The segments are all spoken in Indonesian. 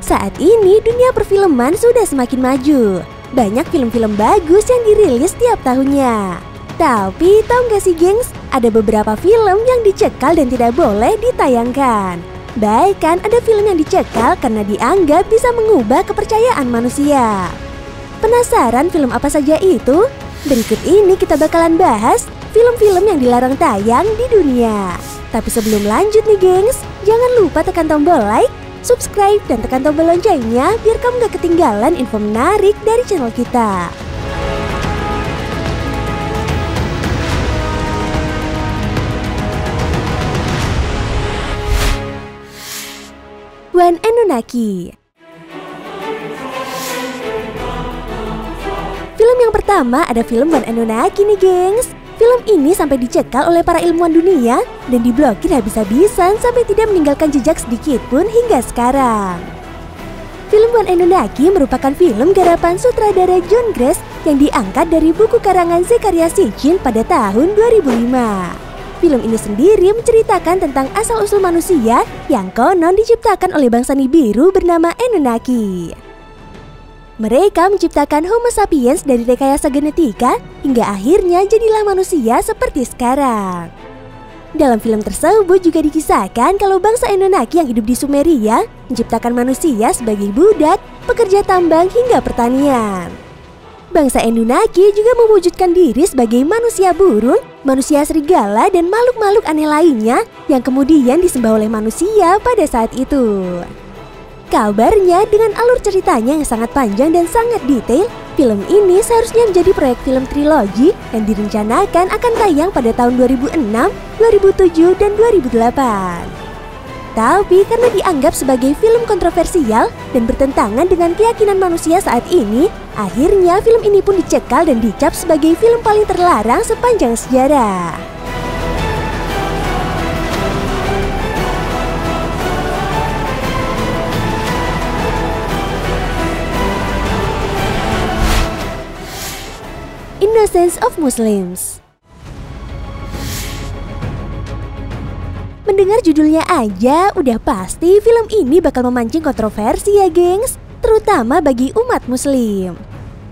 Saat ini dunia perfilman sudah semakin maju. Banyak film-film bagus yang dirilis tiap tahunnya. Tapi tahu nggak sih gengs, ada beberapa film yang dicekal dan tidak boleh ditayangkan. Bahkan ada film yang dicekal karena dianggap bisa mengubah kepercayaan manusia. Penasaran film apa saja itu? Berikut ini kita bakalan bahas film-film yang dilarang tayang di dunia. Tapi sebelum lanjut nih gengs, jangan lupa tekan tombol like, subscribe, dan tekan tombol loncengnya biar kamu gak ketinggalan info menarik dari channel kita. One Anunnaki. Film yang pertama ada film One Anunnaki nih gengs. Film ini sampai dicekal oleh para ilmuwan dunia dan diblokir habis-habisan sampai tidak meninggalkan jejak sedikit pun hingga sekarang. Film One Anunnaki merupakan film garapan sutradara John Gress yang diangkat dari buku karangan Zecharia Sitchin pada tahun 2005. Film ini sendiri menceritakan tentang asal-usul manusia yang konon diciptakan oleh bangsa Nibiru bernama Anunnaki. Mereka menciptakan Homo sapiens dari rekayasa genetika hingga akhirnya jadilah manusia seperti sekarang. Dalam film tersebut juga dikisahkan kalau bangsa Anunnaki yang hidup di Sumeria menciptakan manusia sebagai budak, pekerja tambang hingga pertanian. Bangsa Anunnaki juga mewujudkan diri sebagai manusia burung, manusia serigala, dan makhluk-makhluk aneh lainnya yang kemudian disembah oleh manusia pada saat itu. Kabarnya dengan alur ceritanya yang sangat panjang dan sangat detail, film ini seharusnya menjadi proyek film trilogi yang direncanakan akan tayang pada tahun 2006, 2007, dan 2008. Tapi karena dianggap sebagai film kontroversial dan bertentangan dengan keyakinan manusia saat ini, akhirnya film ini pun dicekal dan dicap sebagai film paling terlarang sepanjang sejarah. Innocence of Muslims. Mendengar judulnya aja udah pasti film ini bakal memancing kontroversi ya gengs, terutama bagi umat muslim.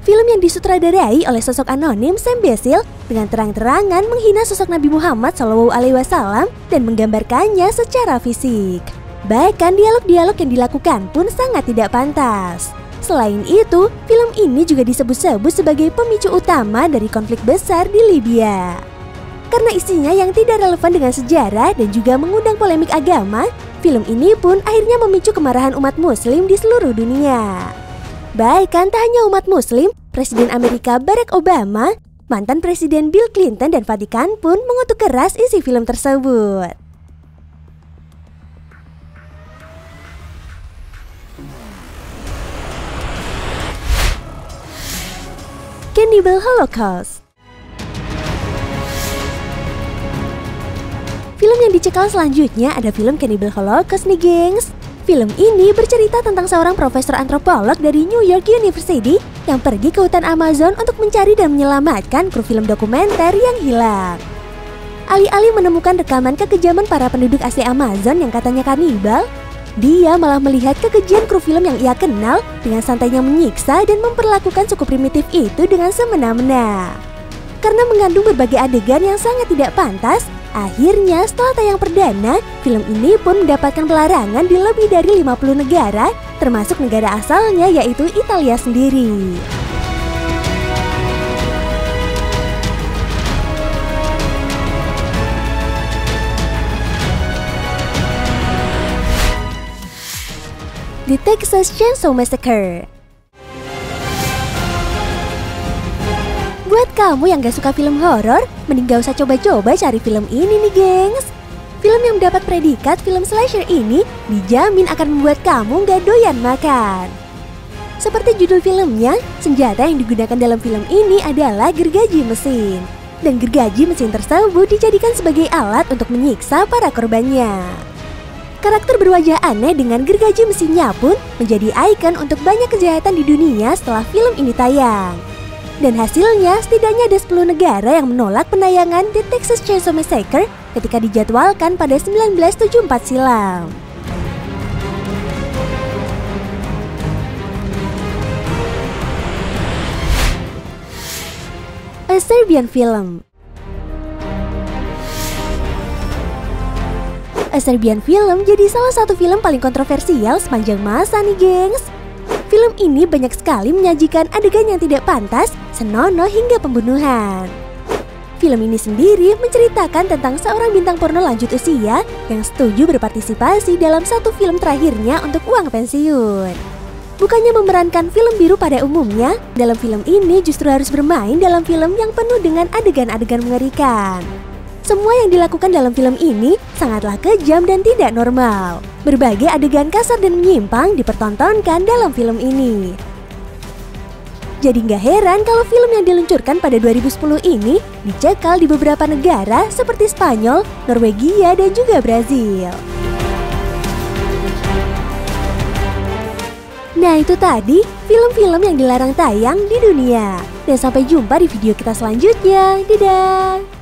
Film yang disutradarai oleh sosok anonim Sam Basil dengan terang-terangan menghina sosok Nabi Muhammad SAW dan menggambarkannya secara fisik. Bahkan dialog-dialog yang dilakukan pun sangat tidak pantas. Selain itu, film ini juga disebut-sebut sebagai pemicu utama dari konflik besar di Libya. Karena isinya yang tidak relevan dengan sejarah dan juga mengundang polemik agama, film ini pun akhirnya memicu kemarahan umat muslim di seluruh dunia. Bahkan tak hanya umat muslim, Presiden Amerika Barack Obama, mantan Presiden Bill Clinton, dan Vatikan pun mengutuk keras isi film tersebut. Cannibal Holocaust. Film yang dicekal selanjutnya ada film Cannibal Holocaust nih gengs. Film ini bercerita tentang seorang profesor antropolog dari New York University yang pergi ke hutan Amazon untuk mencari dan menyelamatkan kru film dokumenter yang hilang. Alih-alih menemukan rekaman kekejaman para penduduk asli Amazon yang katanya kanibal, dia malah melihat kekejian kru film yang ia kenal dengan santainya menyiksa dan memperlakukan suku primitif itu dengan semena-mena. Karena mengandung berbagai adegan yang sangat tidak pantas, akhirnya setelah tayang perdana, film ini pun mendapatkan pelarangan di lebih dari 50 negara, termasuk negara asalnya yaitu Italia sendiri. The Texas Chainsaw Massacre. Buat kamu yang gak suka film horor, mending gak usah coba-coba cari film ini nih gengs. Film yang mendapat predikat film slasher ini dijamin akan membuat kamu gak doyan makan. Seperti judul filmnya, senjata yang digunakan dalam film ini adalah gergaji mesin. Dan gergaji mesin tersebut dijadikan sebagai alat untuk menyiksa para korbannya. Karakter berwajah aneh dengan gergaji mesinnya pun menjadi ikon untuk banyak kejahatan di dunia setelah film ini tayang. Dan hasilnya setidaknya ada 10 negara yang menolak penayangan The Texas Chainsaw Massacre ketika dijadwalkan pada 1974 silam. A Serbian Film. A Serbian Film jadi salah satu film paling kontroversial sepanjang masa nih gengs. Film ini banyak sekali menyajikan adegan yang tidak pantas, senonoh hingga pembunuhan. Film ini sendiri menceritakan tentang seorang bintang porno lanjut usia yang setuju berpartisipasi dalam satu film terakhirnya untuk uang pensiun. Bukannya memerankan film biru pada umumnya, dalam film ini justru harus bermain dalam film yang penuh dengan adegan-adegan mengerikan. Semua yang dilakukan dalam film ini sangatlah kejam dan tidak normal. Berbagai adegan kasar dan menyimpang dipertontonkan dalam film ini. Jadi nggak heran kalau film yang diluncurkan pada 2010 ini dicekal di beberapa negara seperti Spanyol, Norwegia, dan juga Brazil. Nah itu tadi film-film yang dilarang tayang di dunia. Dan sampai jumpa di video kita selanjutnya. Dadah!